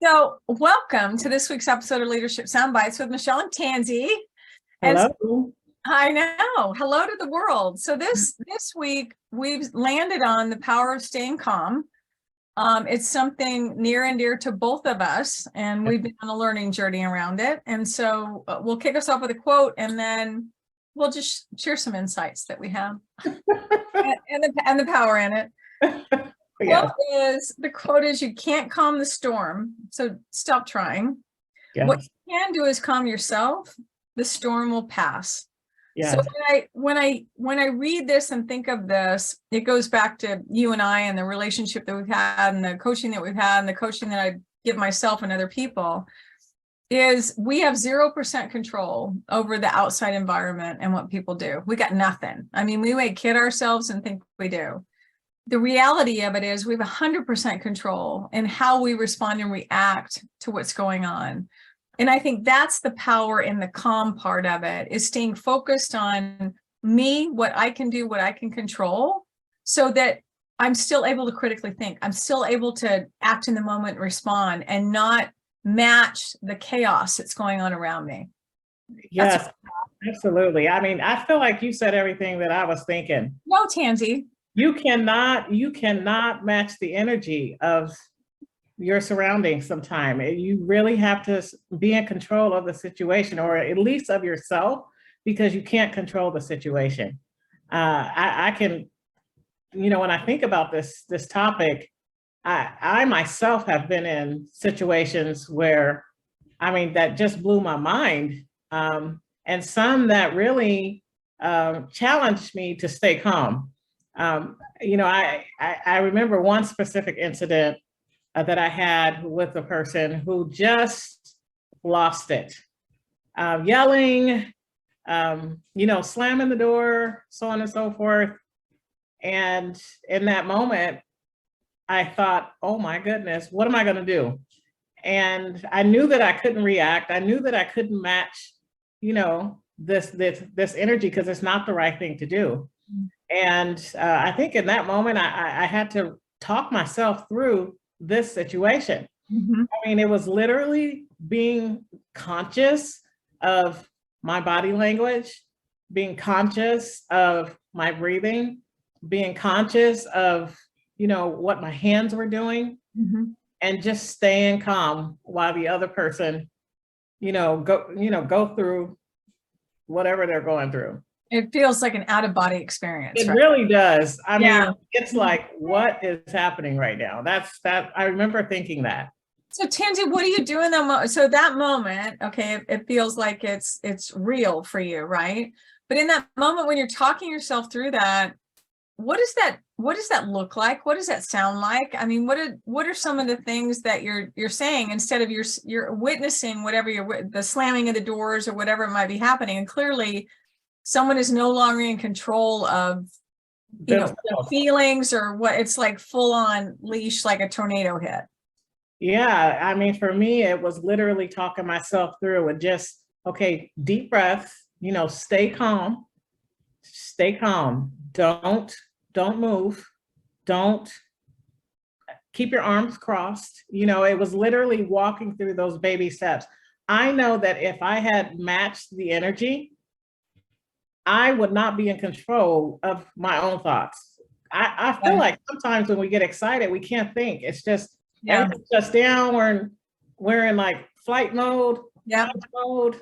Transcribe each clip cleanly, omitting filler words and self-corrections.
So, welcome to this week's episode of Leadership Soundbites with Michelle and Tanzi. And Hello. I know, hello to the world. So this week we've landed on the power of staying calm. It's something near and dear to both of us, and we've been on a learning journey around it. And so we'll kick us off with a quote, and then we'll just share some insights that we have and the power in it. Yes. The quote is, you can't calm the storm, so stop trying. Yes. What you can do is calm yourself. The storm will pass. Yes. So when I read this and think of this, it goes back to you and I and the relationship that we've had and the coaching that we've had and the coaching that I give myself and other people, is we have 0% control over the outside environment and what people do. We got nothing. I mean, we may kid ourselves and think we do. The reality of it is we have 100% control in how we respond and react to what's going on. And I think that's the power in the calm part of it, is staying focused on me, what I can do, what I can control, so that I'm still able to critically think. I'm still able to act in the moment and respond and not match the chaos that's going on around me. Yes, absolutely. I mean, I feel like you said everything that I was thinking. No, Tanzi. You cannot match the energy of your surroundings sometime. You really have to be in control of the situation, or at least of yourself, because you can't control the situation. I can, when I think about this topic, I myself have been in situations where, that just blew my mind. And some that really challenged me to stay calm. I remember one specific incident that I had with a person who just lost it, yelling, slamming the door, so on and so forth. And in that moment, I thought, oh my goodness, what am I going to do? And I knew that I couldn't react. I knew that I couldn't match, this energy, because it's not the right thing to do. And I think in that moment, I had to talk myself through this situation. Mm-hmm. It was literally being conscious of my body language, being conscious of my breathing, being conscious of, what my hands were doing, and just staying calm while the other person, go through whatever they're going through. It feels like an out-of-body experience. It right? really does. Yeah. It's like, what is happening right now? I remember thinking that. So Tanzi, what do you do in that moment? So that moment, okay, it feels like it's real for you, right? But in that moment, when you're talking yourself through that, what does that look like? What does that sound like? What are some of the things that you're saying, instead of you're witnessing whatever the slamming of the doors or whatever might be happening, and clearly someone is no longer in control of the feelings, or what it's like, full on leash, like a tornado hit. Yeah, for me, it was literally talking myself through it. Just, okay, deep breath, stay calm, don't move, don't keep your arms crossed. It was literally walking through those baby steps. I know that if I had matched the energy, I would not be in control of my own thoughts. I feel like sometimes when we get excited, we can't think. It's just, everything's just down. We're in like flight mode, mode.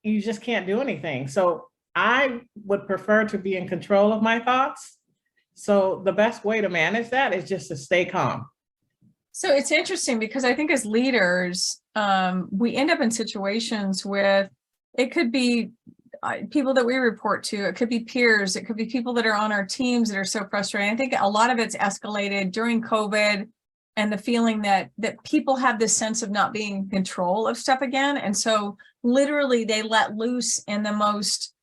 You just can't do anything. So I would prefer to be in control of my thoughts. So the best way to manage that is just to stay calm. So it's interesting, because I think as leaders, we end up in situations with, it could be people that we report to, it could be peers, it could be people that are on our teams that are so frustrated. I think a lot of it's escalated during COVID, and the feeling that people have this sense of not being in control of stuff again. And so literally they let loose in the most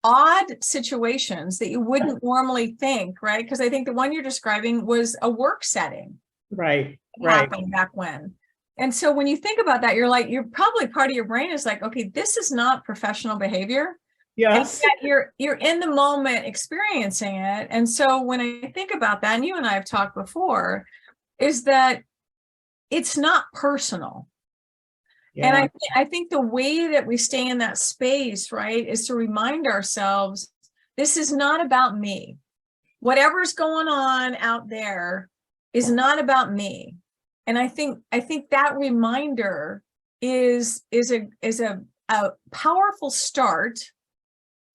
odd situations that you wouldn't normally think, right? Because I think the one you're describing was a work setting. Right. Happened back when. And so when you think about that, you're probably, part of your brain is like, okay, this is not professional behavior. Yes. And yet you're in the moment experiencing it. And so when I think about that, and you and I have talked before, is that it's not personal. Yeah. And I think the way that we stay in that space, right, is to remind ourselves, this is not about me. Whatever's going on out there is not about me. And I think that reminder is a powerful start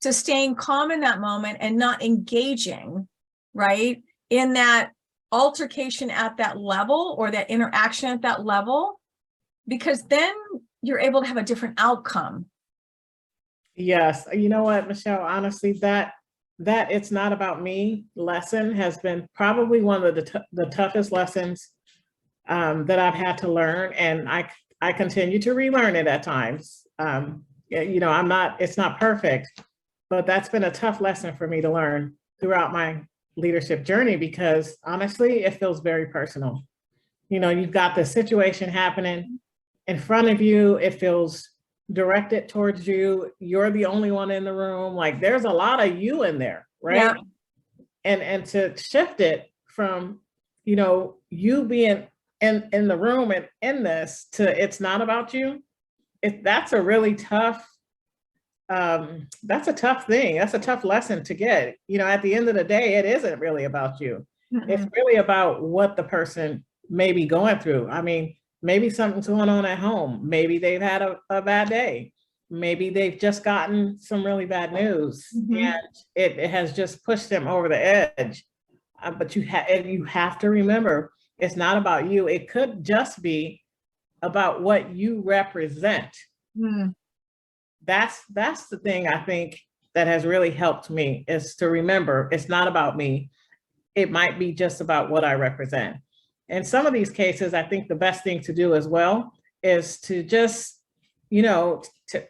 to staying calm in that moment and not engaging, right, in that altercation at that level or that interaction at that level, because then you're able to have a different outcome. Yes. You know what, Michelle, honestly, that it's not about me lesson has been probably one of the toughest lessons that I've had to learn. And I continue to relearn it at times. You know, it's not perfect, but that's been a tough lesson for me to learn throughout my leadership journey, because honestly, it feels very personal. You know, you've got this situation happening in front of you. It feels directed towards you. You're the only one in the room. Like, there's a lot of you in there, right? Yeah. And to shift it from, you know, you being in the room and in this to it's not about you. That's a really tough, that's a tough thing. That's a tough lesson to get. You know, at the end of the day, it isn't really about you. It's really about what the person may be going through. I mean, maybe something's going on at home. Maybe they've had a bad day. Maybe they've just gotten some really bad news and it has just pushed them over the edge. But you have to remember, it's not about you. It could just be about what you represent. That's the thing I think that has really helped me, is to remember it's not about me. It might be just about what I represent. In some of these cases, I think the best thing to do as well is to just, you know, to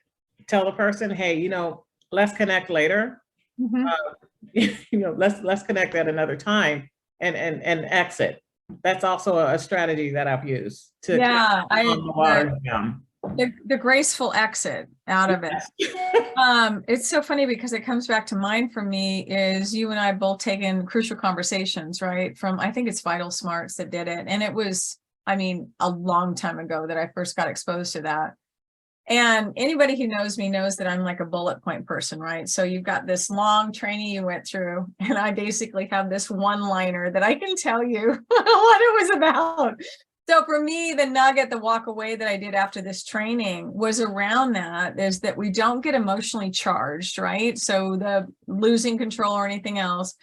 tell the person, hey, you know, let's connect later. You know, let's connect at another time and exit. That's also a strategy that I've used to the graceful exit out of it. It's so funny because it comes back to mind for me is you and I both taken crucial conversations, right? From, I think it's Vital Smarts that did it. And it was, I mean, a long time ago that I first got exposed to that. And anybody who knows me knows that I'm like a bullet point person, right? So you've got this long training you went through, and I basically have this one-liner that I can tell you what it was about. So for me, the nugget, the walk away that I did after this training was around that, is that we don't get emotionally charged, right? So the losing control or anything else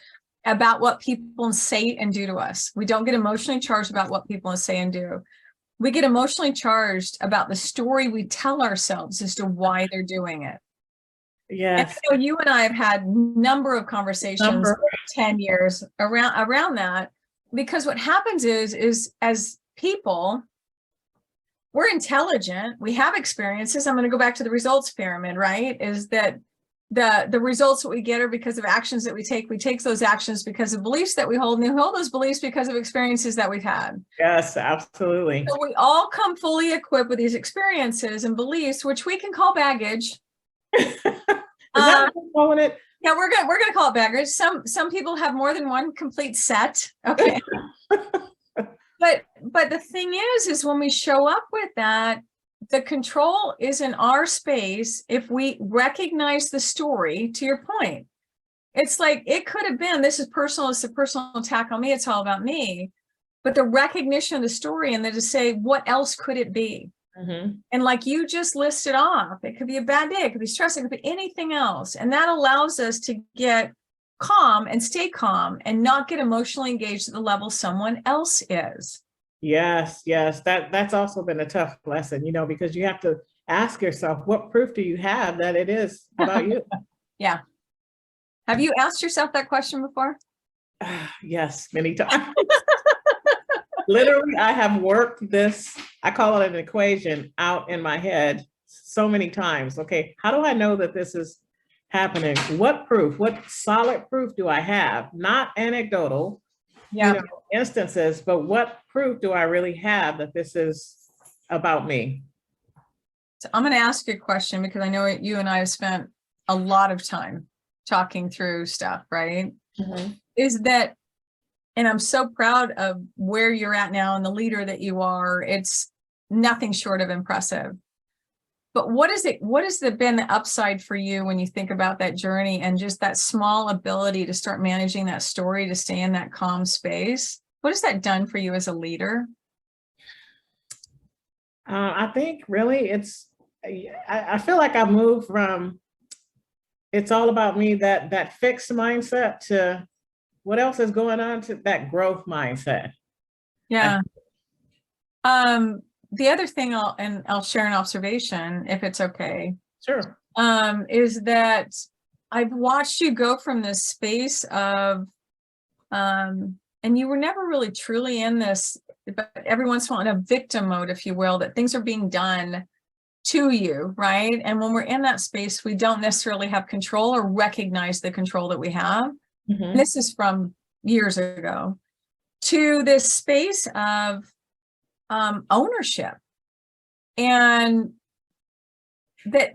about what people say and do to us. We don't get emotionally charged about what people say and do. We get emotionally charged about the story we tell ourselves as to why they're doing it. Yes. And so you and I have had number of conversations 10 years around that, because what happens is as people, we're intelligent, we have experiences. I'm going to go back to the results pyramid, right? Is that the results that we get are because of actions that we take. We take those actions because of beliefs that we hold, and we hold those beliefs because of experiences that we've had. Yes, absolutely. So we all come fully equipped with these experiences and beliefs, which we can call baggage. Is that what we're calling it? Yeah, we're gonna call it baggage. Some people have more than one complete set. Okay. But the thing is when we show up with that, the control is in our space. If we recognize the story, to your point, it's like, it could have been, this is personal, it's a personal attack on me, it's all about me. But the recognition of the story, and then to say, what else could it be? And like you just listed off, it could be a bad day, it could be stress, it could be anything else. And that allows us to get calm and stay calm and not get emotionally engaged at the level someone else is. Yes, that's also been a tough lesson, you know, because you have to ask yourself, what proof do you have that it is about you? Yeah. Have you asked yourself that question before? Yes, many times. Literally, I have worked this, I call it an equation, out in my head so many times. Okay, how do I know that this is happening? What proof, what solid proof do I have? Not anecdotal, you know, instances, but what proof do I really have that this is about me? So I'm going to ask you a question, because I know you and I have spent a lot of time talking through stuff, right? Is that And I'm so proud of where you're at now and the leader that you are. It's nothing short of impressive. But what has been the upside for you when you think about that journey and just that small ability to start managing that story, to stay in that calm space? What has that done for you as a leader? I think really I feel like I moved from it's all about me, that fixed mindset, to what else is going on, to that growth mindset. Yeah. The other thing I'll share an observation if it's okay. Sure. Is that I've watched you go from this space of, and you were never really truly in this, but every once in a while in a victim mode, if you will, that things are being done to you, right? And when we're in that space, we don't necessarily have control or recognize the control that we have. Mm-hmm. This is from years ago, to this space of ownership, and that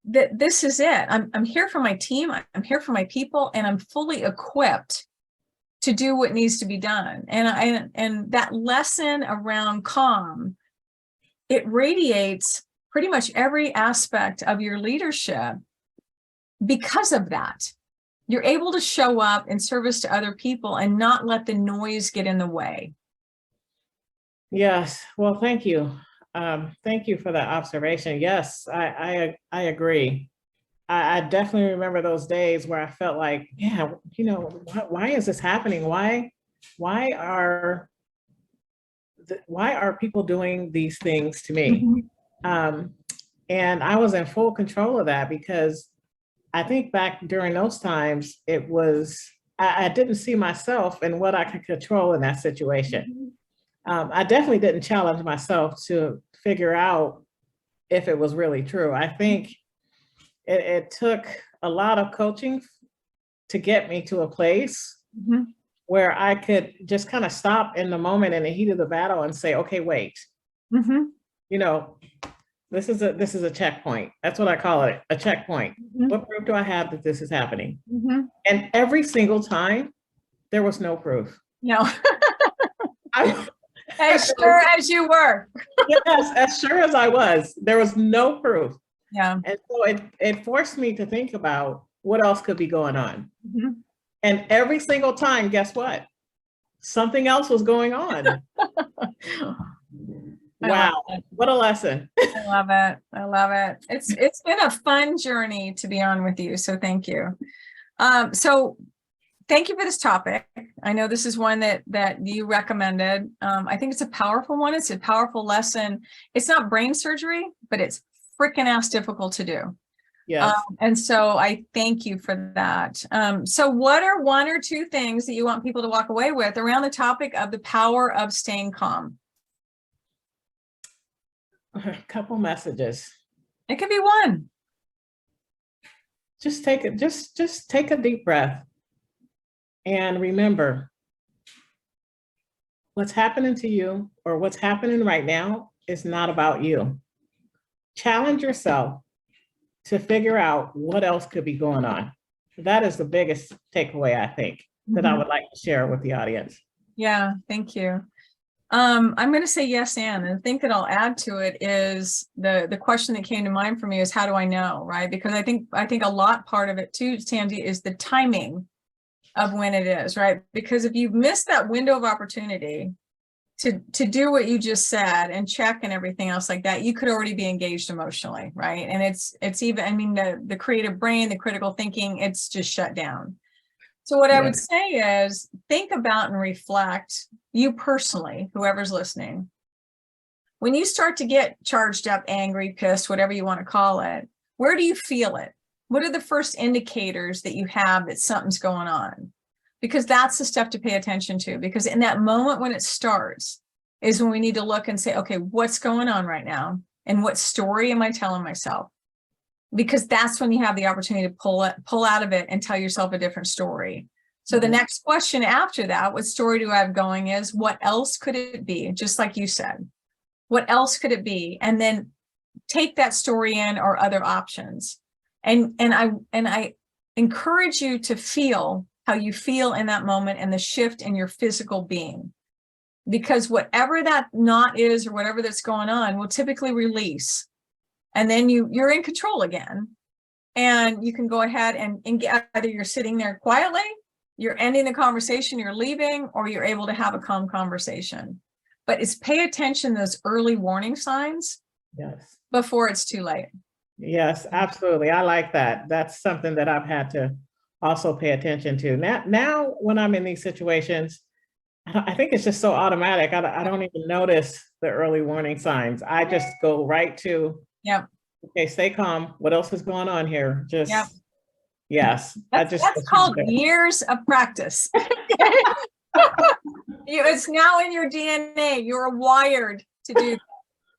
this is it. I'm here for my team. I'm here for my people, and I'm fully equipped to do what needs to be done. And that lesson around calm, it radiates pretty much every aspect of your leadership because of that. You're able to show up in service to other people and not let the noise get in the way. Yes. Well, thank you. Thank you for that observation. Yes, I agree. I definitely remember those days where I felt like, yeah, why is this happening? Why are people doing these things to me? Mm-hmm. And I was in full control of that, because I think back during those times, it was, I didn't see myself and what I could control in that situation. I definitely didn't challenge myself to figure out if it was really true. I think it took a lot of coaching to get me to a place Mm-hmm. where I could just kind of stop in the moment, in the heat of the battle, and say, okay, wait, Mm-hmm. This is a checkpoint. That's what I call it, a checkpoint. Mm-hmm. What proof do I have that this is happening? Mm-hmm. And every single time, there was no proof. No. I, As sure as you were. yes, as sure as I was, there was no proof. Yeah. And so it forced me to think about what else could be going on. Mm-hmm. And every single time, guess what? Something else was going on. Wow, what a lesson. I love it. I love it. It's been a fun journey to be on with you. So thank you. So thank you for this topic. I know this is one that you recommended. I think it's a powerful one. It's a powerful lesson. It's not brain surgery, but it's freaking ass difficult to do. Yes. And so I thank you for that. So what are one or two things that you want people to walk away with around the topic of the power of staying calm? A couple messages. It could be one. Just take it. Just take a deep breath, and remember, what's happening to you or what's happening right now is not about you. Challenge yourself to figure out what else could be going on. That is the biggest takeaway, I think, that I would like to share with the audience. Yeah, thank you. I'm going to say yes, and the thing that I'll add to it is the question that came to mind for me is, how do I know, right? Because I think a lot part of it too, Tanzi, is the timing of when it is, right? Because if you've missed that window of opportunity to do what you just said and check and everything else like that, you could already be engaged emotionally, right? And it's even, I mean, the creative brain, the critical thinking, it's just shut down. So what I would say is think about and reflect, you personally, whoever's listening, when you start to get charged up, angry, pissed, whatever you want to call it, where do you feel it? What are the first indicators that you have that something's going on? Because that's the stuff to pay attention to, because in that moment when it starts is when we need to look and say, okay, what's going on right now? And what story am I telling myself? Because that's when you have the opportunity to pull out of it and tell yourself a different story. So the next question after that, what story do I have going, is what else could it be? Just like you said, what else could it be? And then take that story in or other options. And I encourage you to feel how you feel in that moment and the shift in your physical being. Because whatever that knot is or whatever that's going on will typically release. And then you're in control again. And you can go ahead and get, either you're sitting there quietly, you're ending the conversation, you're leaving, or you're able to have a calm conversation. But it's pay attention to those early warning signs. Yes. Before it's too late. Yes, absolutely. I like that. That's something that I've had to also pay attention to. Now when I'm in these situations, I think it's just so automatic. I don't even notice the early warning signs. I just go right to, yeah. Okay, stay calm. What else is going on here? Just, yep. Yes. That's called years of practice. It's now in your DNA. You're wired to do that.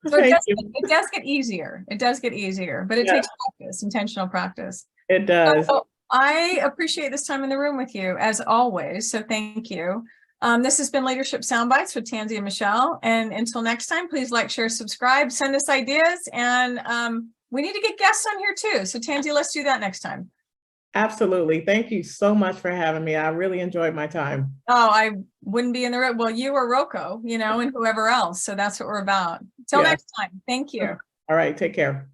So it does get easier. It does get easier, but it takes practice, intentional practice. It does. So I appreciate this time in the room with you as always. So thank you. This has been Leadership Soundbites with Tanzi and Michele. And until next time, please like, share, subscribe, send us ideas. And we need to get guests on here too. So Tanzi, let's do that next time. Absolutely. Thank you so much for having me. I really enjoyed my time. Oh, I wouldn't be in the room. Well, you or Rocco, and whoever else. So that's what we're about. Till next time. Thank you. All right. Take care.